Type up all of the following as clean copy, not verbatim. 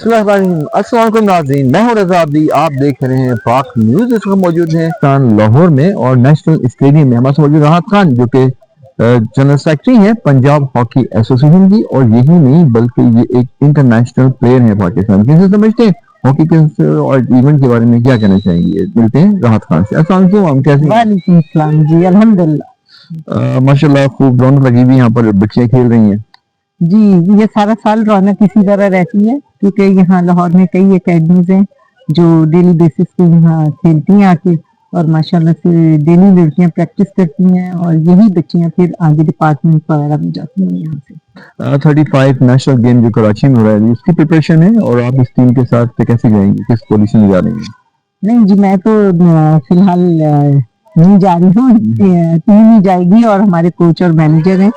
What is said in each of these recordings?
अस्सलाम वालेकुम नाज़रीन, मैं हूं रज़ा अब्दी। आप देख रहे हैं पाक न्यूज़। इस वक्त मौजूद हैं लाहौर में और नेशनल स्टेडियम में हमारे साथ मौजूद राहत खान, जो कि जनरल सेक्रेटरी हैं पंजाब हॉकी एसोसिएशन की, और यही नहीं बल्कि ये एक इंटरनेशनल प्लेयर हैं पाकिस्तान। कैसे समझते हैं हॉकी के और इवेंट के बारे में, क्या कहना चाहेंगे? मिलते हैं राहत खान से। अस्सलाम वालेकुम, कैसे? वालेकुम सलाम जी, अल्हम्दुलिल्लाह। माशाल्लाह खूब रौनक लगी हुई, यहाँ पर बच्चियां खेल रही हैं। जी, ये सारा साल रौनक इसी तरह रहती है, क्योंकि यहाँ लाहौर में कई एकेडमीज हैं जो डेली बेसिस पे यहाँ खेलती हैं आके, और माशाल्लाह से डेली लड़कियां प्रैक्टिस करती हैं, और यही बच्चियां फिर आगे डिपार्टमेंट वगैरह में जाती हैं यहाँ से। 35 नेशनल गेम जो कराची में हो रहा है, इसकी प्रिपरेशन है, और आप इस टीम के साथ कैसे जाएंगे, किस पोजीशन में जा रही हैं? नहीं जी, मैं तो फिलहाल नहीं जा रही हूँ, टीम ही जाएगी, और हमारे कोच और मैनेजर हैं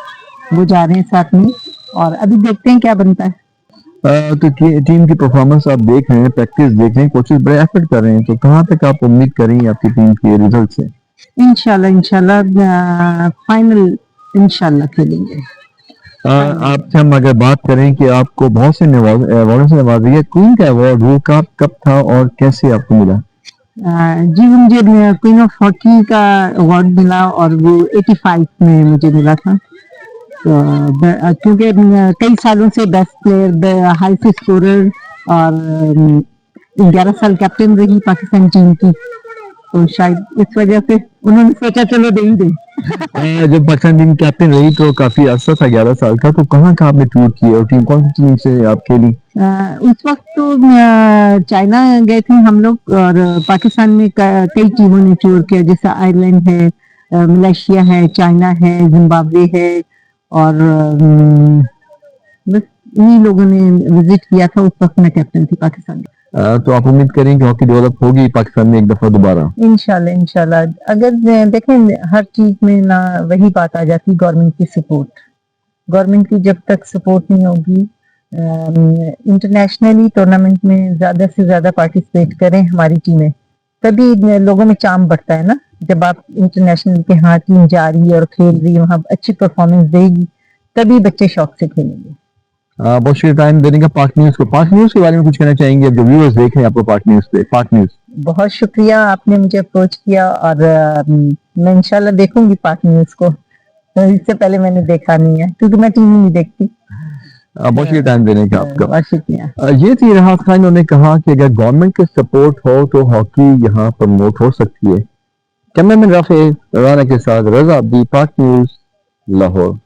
वो जा रहे हैं साथ में, और अभी देखते हैं क्या बनता है। तो टीम की परफॉर्मेंस आप देख रहे हैं, प्रैक्टिस देख रहे हैं, कोचेस बड़े एफर्ट कर रहे हैं, तो कहाँ तक आप उम्मीद करेंगे आपकी टीम के रिजल्ट से? इंशाल्लाह फाइनल इंशाल्लाह खेलेंगे। आपसे हम अगर बात करें कि आपको बहुत से अवार्ड से नवाजा गया, क्वीन का अवार्ड वो कब था और कैसे आपको मिला? जी, मुझे क्वीन ऑफ हॉकी का अवार्ड मिला, और वो 85 में मुझे मिला था। तो क्योंकि कई सालों से बेस्ट प्लेयर, हाईएस्ट स्कोरर, और 11 साल कैप्टन रही पाकिस्तान टीम की, तो शायद इस वजह से उन्होंने सोचा चलो दे ही दे। जब पाकिस्तान टीम कैप्टन रही तो काफी अर्सा था, 11 साल का, तो कहाँ कहाँ आपने टूर किया और टीम कौन सी टीम से आप खेली? उस वक्त तो चाइना गए थे हम लोग, और पाकिस्तान में कई टीमों ने टूर किया, जैसे आयरलैंड है, मलेशिया है, चाइना है, जिम्बाब्वे है, और बस इन्हीं लोगों ने विजिट किया था। उस वक्त मैं कैप्टन थी पाकिस्तान की। तो आप उम्मीद करें कि हॉकी डेवलप होगी पाकिस्तान में एक दफा दोबारा? इंशाल्लाह इंशाल्लाह। अगर देखें, हर चीज में ना वही बात आ जाती, गवर्नमेंट की सपोर्ट। गवर्नमेंट की जब तक सपोर्ट नहीं होगी, इंटरनेशनली टूर्नामेंट में ज्यादा से ज्यादा पार्टिसिपेट करें हमारी टीमें, तभी लोगों में चाम बढ़ता है ना। जब आप इंटरनेशनल के यहाँ टीम जा रही है और खेल रही है, वहाँ अच्छी परफॉर्मेंस देगी, तभी बच्चे शौक से खेलेंगे। बहुत शुक्रिया टाइम देने का पाक न्यूज को। पाक न्यूज के बारे में कुछ कहना चाहेंगे, जो व्यूअर्स देख रहे हैं आपको पाक न्यूज पे? पाक न्यूज, बहुत शुक्रिया, आपने मुझे अप्रोच किया, और मैं इंशाल्लाह देखूंगी पाक न्यूज को। तो इससे पहले मैंने देखा नहीं है, क्योंकि मैं टीवी नहीं देखती। बहुत शुक्रिया टाइम देने का आपका। बहुत शुक्रिया। ये थी राहत खान, उन्होंने कहा कि अगर गवर्नमेंट के सपोर्ट हो तो हॉकी यहाँ प्रमोट हो सकती है। कैमरामैन राफे राना के साथ रजा अब्दी, पाक न्यूज, लाहौर।